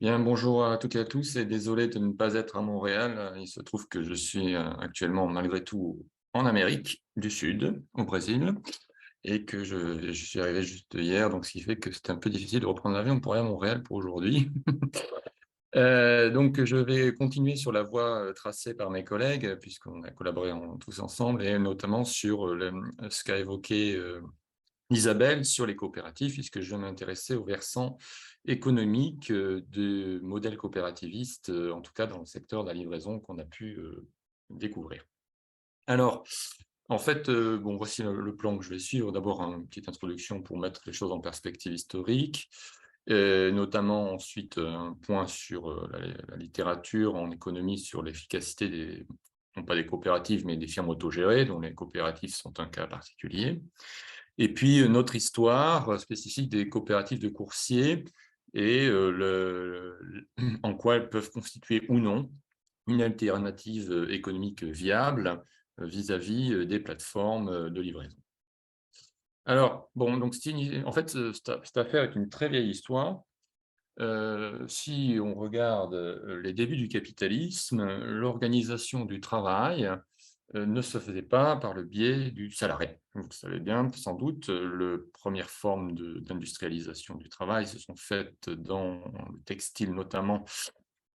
Bien, bonjour à toutes et à tous et désolé de ne pas être à Montréal. Il se trouve que je suis actuellement malgré tout en Amérique du Sud, au Brésil, et que je suis arrivé juste hier, donc ce qui fait que c'était un peu difficile de reprendre l'avion pour aller à Montréal pour aujourd'hui. Donc je vais continuer sur la voie tracée par mes collègues, puisqu'on a collaboré tous ensemble, et notamment sur ce qu'a évoqué Isabelle sur les coopératives, puisque je vais m'intéresser au versant économique de modèles coopérativistes, en tout cas dans le secteur de la livraison qu'on a pu découvrir. Alors, en fait, bon, voici le plan que je vais suivre. D'abord, une petite introduction pour mettre les choses en perspective historique, notamment ensuite un point sur la littérature en économie sur l'efficacité des, non pas des coopératives, mais des firmes autogérées, dont les coopératives sont un cas particulier. Et puis, notre histoire spécifique des coopératives de coursiers et en quoi elles peuvent constituer ou non une alternative économique viable vis-à-vis des plateformes de livraison. Alors, bon, donc en fait, cette affaire est une très vieille histoire. Si on regarde les débuts du capitalisme, l'organisation du travail ne se faisait pas par le biais du salarié. Vous le savez bien, sans doute, les premières formes d'industrialisation du travail se sont faites dans le textile, notamment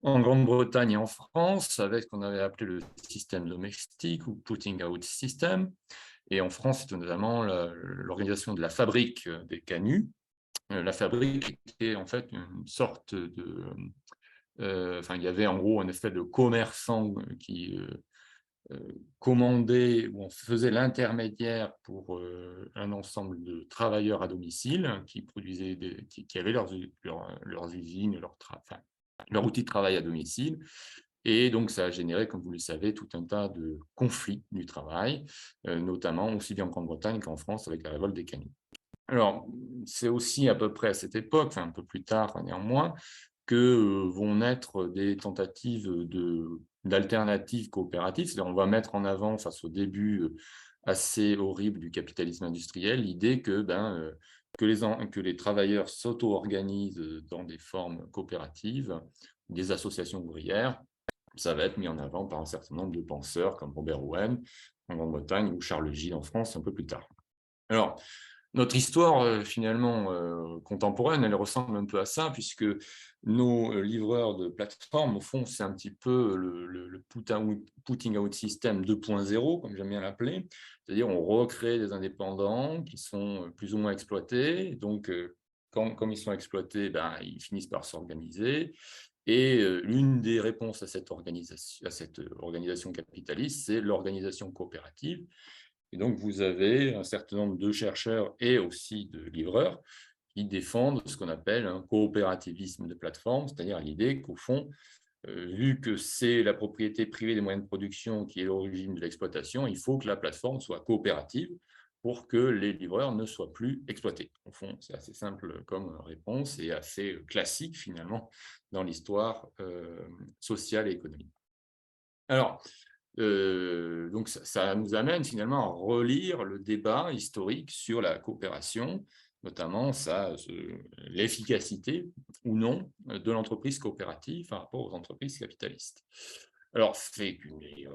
en Grande-Bretagne et en France, avec ce qu'on avait appelé le système domestique ou putting out system. Et en France, c'était notamment l'organisation de la fabrique des canuts. La fabrique était en fait une sorte de... enfin, il y avait en gros un effet de commerçant qui commandait ou on faisait l'intermédiaire pour un ensemble de travailleurs à domicile qui produisaient qui avaient leurs usines, enfin, leur outil de travail à domicile. Et donc, ça a généré, comme vous le savez, tout un tas de conflits du travail, notamment aussi bien en Grande-Bretagne qu'en France avec la révolte des canuts. Alors, c'est aussi à peu près à cette époque, enfin un peu plus tard néanmoins, que vont naître des tentatives d'alternatives coopératives. C'est-à-dire, on va mettre en avant, face au début assez horrible du capitalisme industriel, l'idée que, que les travailleurs s'auto-organisent dans des formes coopératives, des associations ouvrières. Ça va être mis en avant par un certain nombre de penseurs comme Robert Owen en Grande-Bretagne ou Charles Gide en France un peu plus tard. Alors, notre histoire, finalement, contemporaine, elle ressemble un peu à ça, puisque nos livreurs de plateforme, au fond, c'est un petit peu le putting out system 2.0, comme j'aime bien l'appeler. C'est-à-dire, on recrée des indépendants qui sont plus ou moins exploités. Donc, comme ils sont exploités, ils finissent par s'organiser. Et l'une des réponses à cette organisation capitaliste, c'est l'organisation coopérative. Et donc, vous avez un certain nombre de chercheurs et aussi de livreurs qui défendent ce qu'on appelle un coopérativisme de plateforme, c'est-à-dire l'idée qu'au fond, vu que c'est la propriété privée des moyens de production qui est l'origine de l'exploitation, il faut que la plateforme soit coopérative pour que les livreurs ne soient plus exploités. Au fond, c'est assez simple comme réponse et assez classique finalement dans l'histoire sociale et économique. Alors, donc ça nous amène finalement à relire le débat historique sur la coopération, notamment l'efficacité ou non de l'entreprise coopérative par rapport aux entreprises capitalistes. Alors,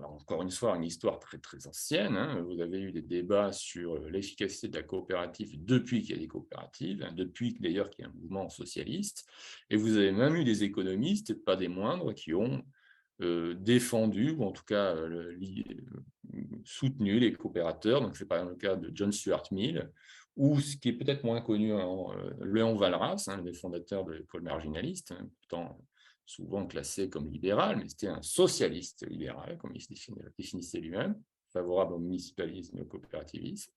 encore une fois, une histoire très, très ancienne, hein. Vous avez eu des débats sur l'efficacité de la coopérative depuis qu'il y a des coopératives, hein, depuis d'ailleurs qu'il y a un mouvement socialiste. Et vous avez même eu des économistes, pas des moindres, qui ont défendu, ou en tout cas soutenu les coopérateurs. Donc, c'est par exemple le cas de John Stuart Mill, ou ce qui est peut-être moins connu, Léon Walras, hein, le fondateur de l'école marginaliste, hein, pourtant souvent classé comme libéral, mais c'était un socialiste libéral, comme il se définissait lui-même, favorable au municipalisme et au coopérativisme.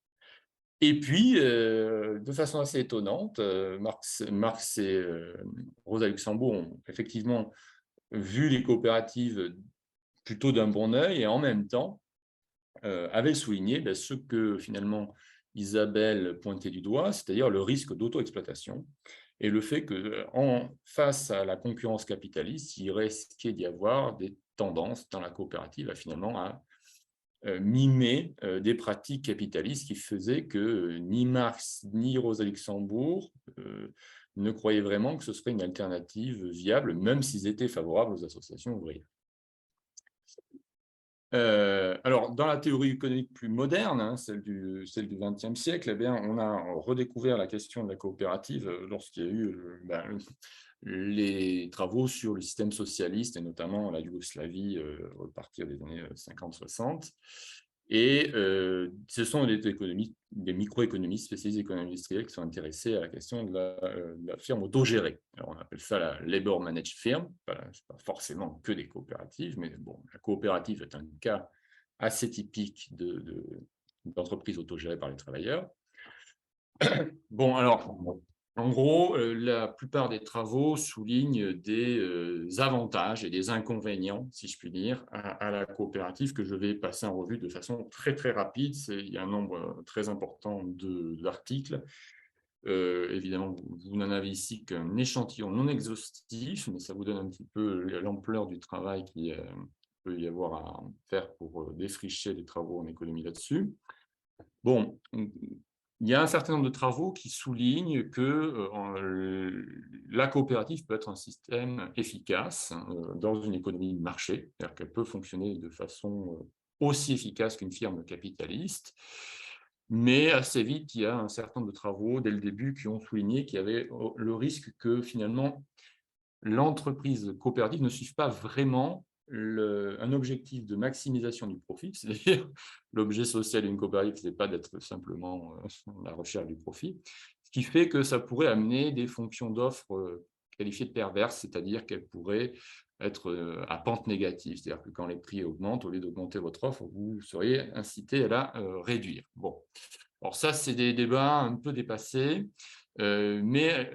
Et puis, de façon assez étonnante, Marx et Rosa Luxembourg ont effectivement vu les coopératives plutôt d'un bon œil et en même temps avait souligné ce que finalement Isabelle pointait du doigt, c'est-à-dire le risque d'auto-exploitation et le fait que face à la concurrence capitaliste, il risquait d'y avoir des tendances dans la coopérative à finalement mimer des pratiques capitalistes qui faisaient que ni Marx ni Rosa Luxembourg ne croyaient vraiment que ce serait une alternative viable, même s'ils étaient favorables aux associations ouvrières. Alors, dans la théorie économique plus moderne, hein, celle du XXe siècle, eh bien, on a redécouvert la question de la coopérative lorsqu'il y a eu les travaux sur le système socialiste, et notamment la Yougoslavie à partir des années 50-60. Et ce sont des microéconomistes spécialisés économie industrielle qui sont intéressés à la question de la firme autogérée. Alors, on appelle ça la labor managed firm. Ce n'est pas forcément que des coopératives, mais bon, la coopérative est un cas assez typique d'entreprise autogérée par les travailleurs. Bon, alors, en gros, la plupart des travaux soulignent des avantages et des inconvénients, si je puis dire, à la coopérative que je vais passer en revue de façon très, très rapide. Il y a un nombre très important d'articles. Évidemment, vous n'en avez ici qu'un échantillon non exhaustif, mais ça vous donne un petit peu l'ampleur du travail qu'il peut y avoir à faire pour défricher les travaux en économie là-dessus. Bon, il y a un certain nombre de travaux qui soulignent que la coopérative peut être un système efficace dans une économie de marché, c'est-à-dire qu'elle peut fonctionner de façon aussi efficace qu'une firme capitaliste. Mais assez vite, il y a un certain nombre de travaux dès le début qui ont souligné qu'il y avait le risque que finalement l'entreprise coopérative ne suive pas vraiment un objectif de maximisation du profit. C'est-à-dire, l'objet social d'une coopérative, ce n'est pas d'être simplement la recherche du profit, ce qui fait que ça pourrait amener des fonctions d'offres qualifiées de perverses, c'est-à-dire qu'elles pourraient être à pente négative. C'est-à-dire que quand les prix augmentent, au lieu d'augmenter votre offre, vous seriez incité à la réduire. Bon. Alors ça, c'est des débats un peu dépassés, mais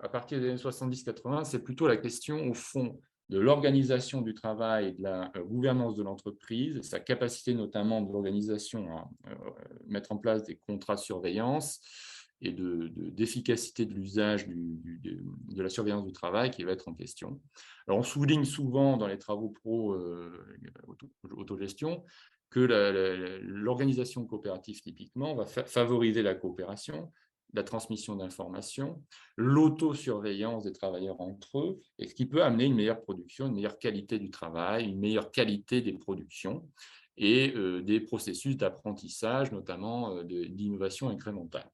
à partir des années 70-80, c'est plutôt la question, au fond, de l'organisation du travail et de la gouvernance de l'entreprise, sa capacité notamment de l'organisation à mettre en place des contrats de surveillance et d'efficacité de l'usage de la surveillance du travail qui va être en question. Alors, on souligne souvent dans les travaux pro-autogestion que l'organisation coopérative, typiquement, va favoriser la coopération, la transmission d'informations, l'autosurveillance des travailleurs entre eux, et ce qui peut amener une meilleure production, une meilleure qualité du travail, une meilleure qualité des productions et des processus d'apprentissage, notamment d'innovation incrémentale.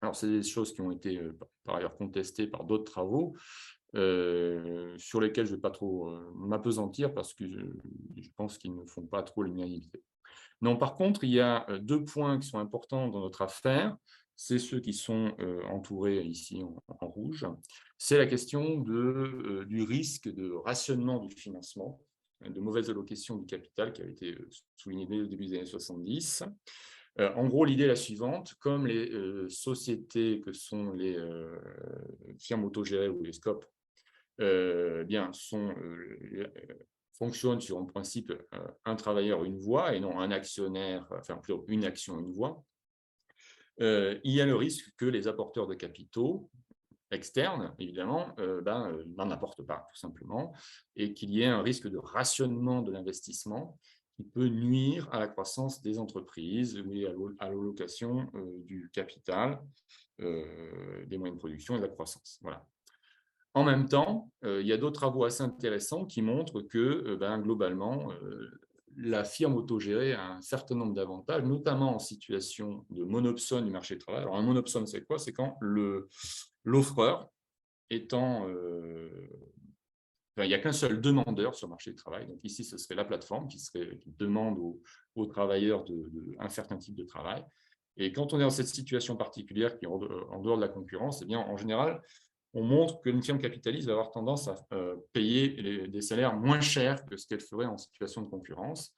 Alors, c'est des choses qui ont été par ailleurs contestées par d'autres travaux, sur lesquels je ne vais pas trop m'appesantir parce que je pense qu'ils ne font pas trop l'unanimité. Non, par contre, il y a deux points qui sont importants dans notre affaire. C'est ceux qui sont entourés ici en rouge. C'est la question du risque de rationnement du financement, de mauvaise allocation du capital qui avait été souligné dès le début des années 70. En gros, l'idée est la suivante. Comme les sociétés que sont les firmes autogérées ou les SCOP fonctionnent sur un principe un travailleur, une voix, et non un actionnaire, enfin plutôt une action, une voix, il y a le risque que les apporteurs de capitaux externes, évidemment, n'en apportent pas, tout simplement, et qu'il y ait un risque de rationnement de l'investissement qui peut nuire à la croissance des entreprises ou à l'allocation du capital, des moyens de production et de la croissance. Voilà. En même temps, il y a d'autres travaux assez intéressants qui montrent que, globalement, la firme autogérée a un certain nombre d'avantages, notamment en situation de monopsone du marché du travail. Alors, un monopsone, c'est quoi? C'est quand l'offreur étant... il n'y a qu'un seul demandeur sur le marché du travail. Donc ici, ce serait la plateforme qui demande aux travailleurs un certain type de travail. Et quand on est dans cette situation particulière qui est en dehors de la concurrence, eh bien, en général, on montre qu'une firme capitaliste va avoir tendance à payer des salaires moins chers que ce qu'elle ferait en situation de concurrence.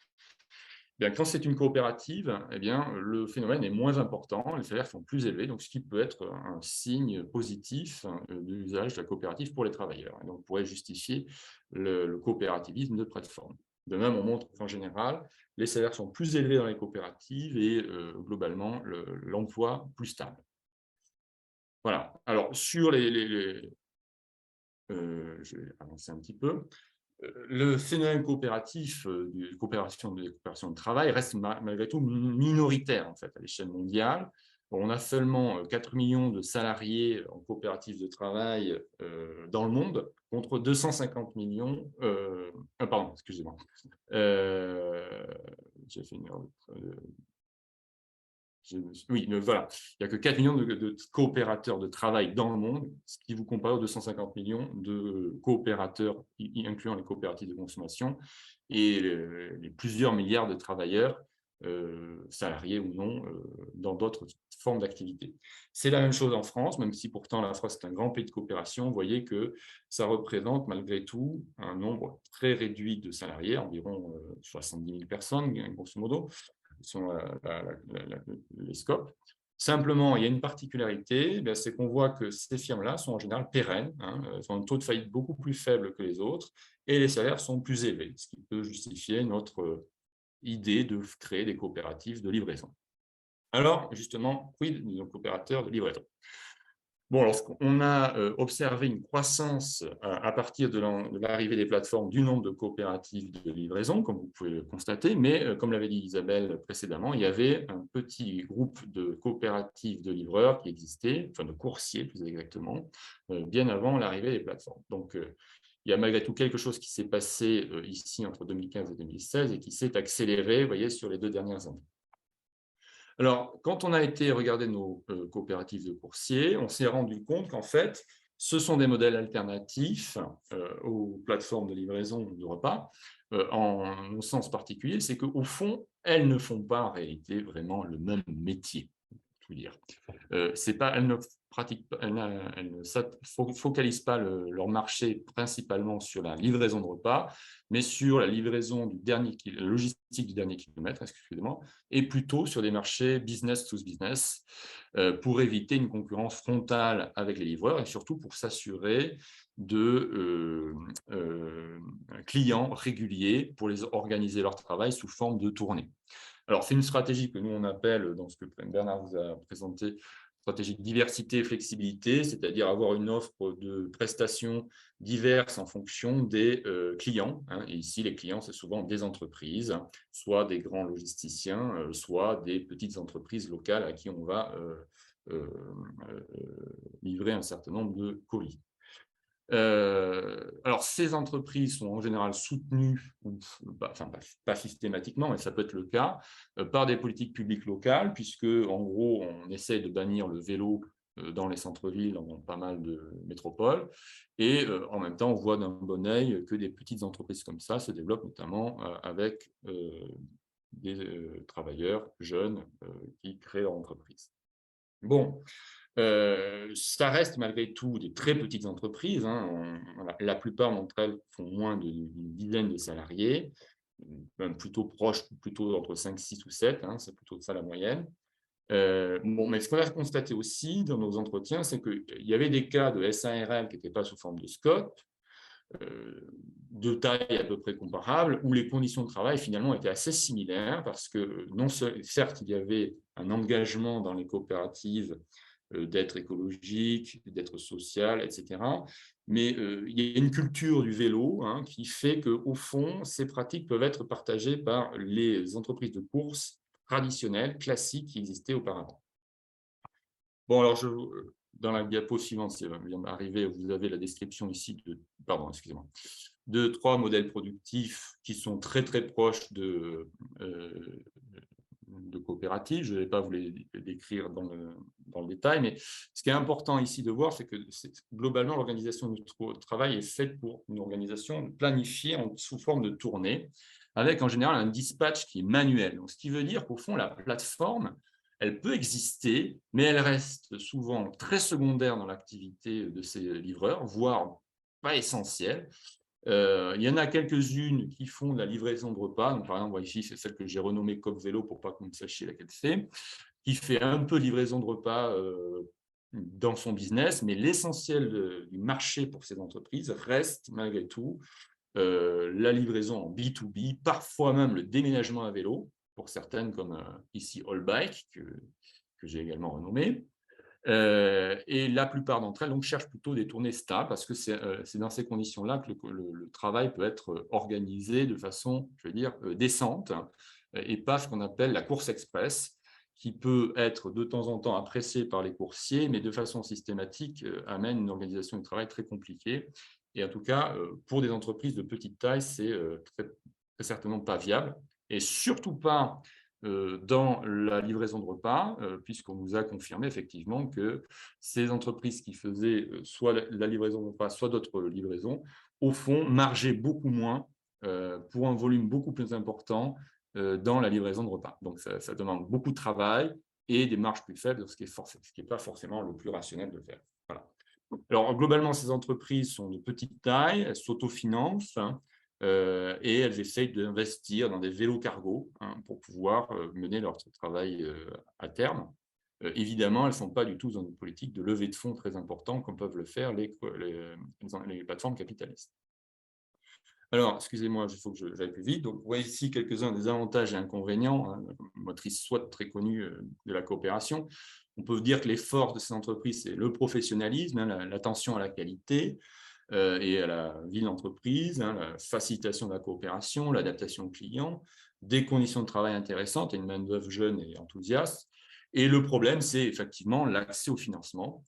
Bien, quand c'est une coopérative, eh bien, le phénomène est moins important, les salaires sont plus élevés, donc ce qui peut être un signe positif de l'usage de la coopérative pour les travailleurs. Et donc, pourrait justifier le coopérativisme de plateforme. De même, on montre qu'en général, les salaires sont plus élevés dans les coopératives et globalement, l'emploi plus stable. Voilà. Alors, je vais avancer un petit peu. Le phénomène coopératif, des coopérations de travail reste malgré tout minoritaire en fait, à l'échelle mondiale. On a seulement 4 millions de salariés en coopérative de travail dans le monde, contre 250 millions. Pardon, excusez-moi. J'ai fait une erreur. Oui, voilà. Il n'y a que 4 millions de coopérateurs de travail dans le monde, ce qui vous compare aux 250 millions de coopérateurs, incluant les coopératives de consommation, et les plusieurs milliards de travailleurs, salariés ou non, dans d'autres formes d'activité. C'est la même chose en France, même si pourtant la France est un grand pays de coopération. Vous voyez que ça représente malgré tout un nombre très réduit de salariés, environ 70 000 personnes, grosso modo, sont les scopes. Simplement, il y a une particularité, c'est qu'on voit que ces firmes-là sont en général pérennes, hein, ont un taux de faillite beaucoup plus faible que les autres, et les salaires sont plus élevés, ce qui peut justifier notre idée de créer des coopératives de livraison. Alors, justement, quid de nos coopérateurs de livraison? Bon, lorsqu'on a observé une croissance à partir de l'arrivée des plateformes du nombre de coopératives de livraison, comme vous pouvez le constater, mais comme l'avait dit Isabelle précédemment, il y avait un petit groupe de coopératives de livreurs qui existait, enfin de coursiers plus exactement, bien avant l'arrivée des plateformes. Donc, il y a malgré tout quelque chose qui s'est passé ici entre 2015 et 2016 et qui s'est accéléré, vous voyez, sur les 2 dernières années. Alors, quand on a été regarder nos coopératives de coursiers, on s'est rendu compte qu'en fait, ce sont des modèles alternatifs aux plateformes de livraison de repas, au sens particulier, c'est qu'au fond, elles ne font pas en réalité vraiment le même métier, pour tout dire. C'est pas, elles ne pratiquent pas, elles ne focalisent pas leur marché principalement sur la livraison de repas, mais sur la livraison du dernier, la logistique du dernier kilomètre, excusez-moi, et plutôt sur des marchés business to business pour éviter une concurrence frontale avec les livreurs et surtout pour s'assurer de clients réguliers pour les organiser leur travail sous forme de tournée. Alors, c'est une stratégie que nous, on appelle, dans ce que Bernard vous a présenté, stratégie de diversité et flexibilité, c'est-à-dire avoir une offre de prestations diverses en fonction des clients, hein. Et ici, les clients, c'est souvent des entreprises, hein, soit des grands logisticiens, soit des petites entreprises locales à qui on va euh, euh, livrer un certain nombre de colis. Alors, ces entreprises sont en général soutenues, enfin, pas systématiquement, mais ça peut être le cas, par des politiques publiques locales, puisque, en gros, on essaie de bannir le vélo dans les centres-villes, dans pas mal de métropoles, et en même temps, on voit d'un bon œil que des petites entreprises comme ça se développent, notamment avec des travailleurs jeunes qui créent leur entreprise. Bon, ça reste malgré tout des très petites entreprises, hein. La plupart d'entre elles font moins d'une dizaine de salariés, même plutôt proche, plutôt entre 5, 6 ou 7, hein, c'est plutôt ça la moyenne. Bon, mais ce qu'on a constaté aussi dans nos entretiens, c'est qu'il y avait des cas de SARL qui n'étaient pas sous forme de SCOP, de taille à peu près comparable, où les conditions de travail finalement étaient assez similaires parce que certes, il y avait un engagement dans les coopératives d'être écologique, d'être social, etc. Mais il y a une culture du vélo, hein, qui fait qu'au fond, ces pratiques peuvent être partagées par les entreprises de course traditionnelles, classiques, qui existaient auparavant. Bon, alors, dans la diapo suivante, si elle vient d'arriver, vous avez la description ici de 3 modèles productifs qui sont très, très proches de coopératives. Je ne vais pas vous les décrire dans le détail, mais ce qui est important ici de voir, c'est que globalement, l'organisation du travail est faite pour une organisation planifiée sous forme de tournée, avec en général un dispatch qui est manuel. Donc, ce qui veut dire qu'au fond, la plateforme, elle peut exister, mais elle reste souvent très secondaire dans l'activité de ces livreurs, voire pas essentielle. Il y en a quelques-unes qui font de la livraison de repas. Donc, par exemple, ici, c'est celle que j'ai renommée Coq Vélo pour pas que vous ne sachiez laquelle c'est, qui fait un peu de livraison de repas dans son business, mais l'essentiel du marché pour ces entreprises reste malgré tout la livraison en B2B, parfois même le déménagement à vélo, pour certaines comme ici All Bike, que j'ai également renommé. Et la plupart d'entre elles donc, cherchent plutôt des tournées stables parce que c'est dans ces conditions-là que le travail peut être organisé de façon, je vais dire, décente, hein, et pas ce qu'on appelle la course express, qui peut être de temps en temps appréciée par les coursiers, mais de façon systématique amène une organisation du travail très compliquée. Et en tout cas, pour des entreprises de petite taille, c'est très certainement pas viable, et surtout pas dans la livraison de repas, puisqu'on nous a confirmé effectivement que ces entreprises qui faisaient soit la livraison de repas, soit d'autres livraisons, au fond, margeaient beaucoup moins pour un volume beaucoup plus important dans la livraison de repas. Donc, ça demande beaucoup de travail et des marges plus faibles, ce qui est pas forcément le plus rationnel de faire. Voilà. Alors, globalement, ces entreprises sont de petite taille, elles s'autofinancent, hein, et elles essayent d'investir dans des vélos cargo, hein, pour pouvoir mener leur travail à terme. Évidemment, elles ne sont pas du tout dans une politique de levée de fonds très important comme peuvent le faire les plateformes capitalistes. Alors, excusez-moi, il faut que j'aille plus vite. Donc, vous voyez ici quelques-uns des avantages et inconvénients, hein, motrice SWOT très connue de la coopération. On peut dire que les forces de ces entreprises, c'est le professionnalisme, hein, l'attention à la qualité et à la vie de l'entreprise, hein, la facilitation de la coopération, l'adaptation client, des conditions de travail intéressantes et une main-d'œuvre jeune et enthousiaste. Et le problème, c'est effectivement l'accès au financement.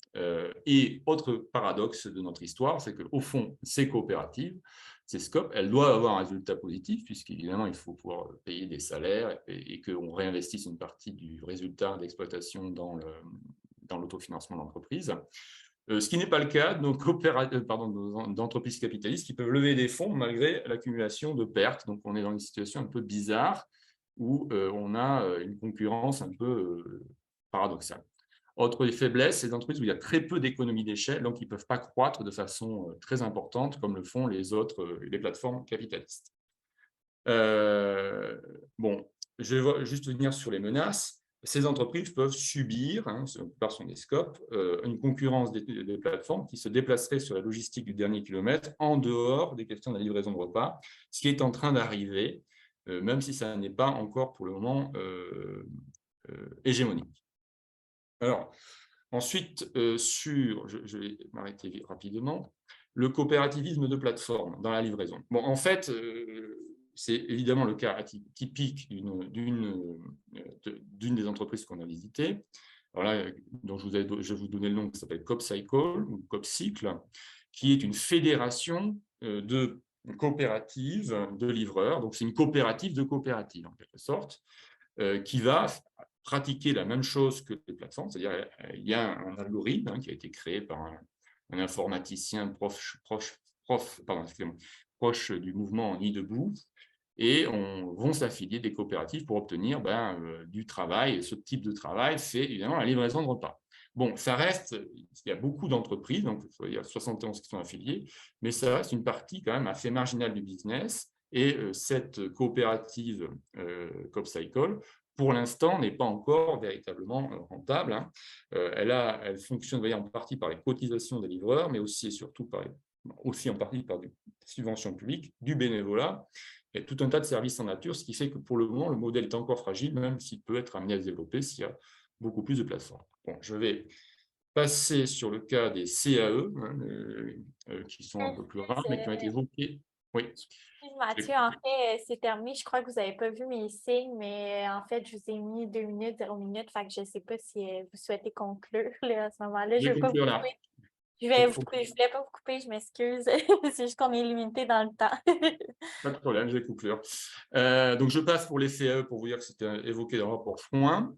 Et autre paradoxe de notre histoire, c'est qu'au fond, ces coopératives, ces scopes, elles doivent avoir un résultat positif, puisqu'évidemment, il faut pouvoir payer des salaires et qu'on réinvestisse une partie du résultat d'exploitation dans l'autofinancement de l'entreprise. Ce qui n'est pas le cas d'entreprises capitalistes qui peuvent lever des fonds malgré l'accumulation de pertes. Donc, on est dans une situation un peu bizarre où on a une concurrence un peu paradoxale. Autre faiblesse, c'est des entreprises où il y a très peu d'économies d'échelle, donc ils ne peuvent pas croître de façon très importante comme le font les plateformes capitalistes. Bon, je vais juste venir sur les menaces. Ces entreprises peuvent subir, hein, par son escope, une concurrence des plateformes qui se déplaceraient sur la logistique du dernier kilomètre en dehors des questions de la livraison de repas, ce qui est en train d'arriver, même si ça n'est pas encore pour le moment hégémonique. Alors, ensuite, je vais m'arrêter rapidement, le coopérativisme de plateforme dans la livraison. Bon, en fait, c'est évidemment le cas typique d'une des entreprises qu'on a visitées. Alors là, dont je vais vous donner le nom, qui s'appelle CopCycle ou CopCycle, qui est une fédération de coopératives de livreurs. Donc, c'est une coopérative de coopératives, en quelque sorte, qui va pratiquer la même chose que les plateformes, c'est-à-dire il y a un algorithme, hein, qui a été créé par un informaticien proche du mouvement Nid debout, et vont s'affilier des coopératives pour obtenir du travail. Et ce type de travail, c'est évidemment la livraison de repas. Bon, ça reste, il y a beaucoup d'entreprises, donc il y a 71 qui sont affiliées, mais ça reste une partie quand même assez marginale du business. Et cette coopérative CopCycle, pour l'instant, n'est pas encore véritablement rentable, hein. Elle fonctionne en partie par les cotisations des livreurs, mais aussi et surtout aussi en partie par des subventions publiques, du bénévolat et tout un tas de services en nature, ce qui fait que pour le moment, le modèle est encore fragile, même s'il peut être amené à se développer s'il y a beaucoup plus de plateformes. Bon, je vais passer sur le cas des CAE, hein, qui sont un peu plus rares, mais qui ont été évoqués. Oui. Mathieu, en fait, c'est terminé. Je crois que vous n'avez pas vu mes signes, mais en fait, je vous ai mis 2 minutes, 0 minutes. Fait que je ne sais pas si vous souhaitez conclure là, à ce moment-là. Je Je vais ne veux pas vous conclure là. couper. Je voulais pas vous couper, je m'excuse. C'est juste qu'on est limité dans le temps. Pas de problème, je vais conclure. Donc, je passe pour les CAE pour vous dire que c'était évoqué dans le rapport Frouin.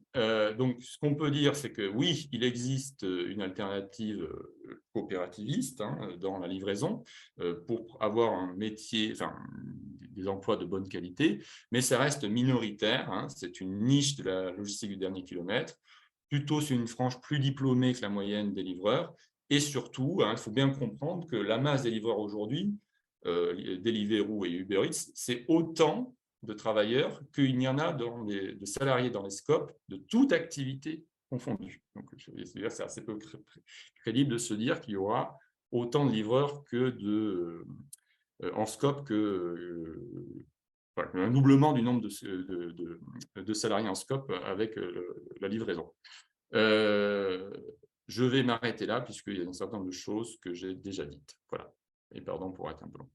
Donc, ce qu'on peut dire, c'est que oui, il existe une alternative coopérativiste, hein, dans la livraison pour avoir un métier, enfin, des emplois de bonne qualité, mais ça reste minoritaire, hein. C'est une niche de la logistique du dernier kilomètre. Plutôt, c'est une frange plus diplômée que la moyenne des livreurs. Et surtout, hein, il faut bien comprendre que la masse des livreurs aujourd'hui, Deliveroo et Uber Eats, c'est autant de travailleurs qu'il n'y en a de salariés dans les scopes de toute activité confondue. Donc, c'est assez peu crédible de se dire qu'il y aura autant de livreurs en scope un doublement du nombre de salariés en scope avec la livraison. je vais m'arrêter là puisqu'il y a un certain nombre de choses que j'ai déjà dites. Voilà et pardon pour être un peu long.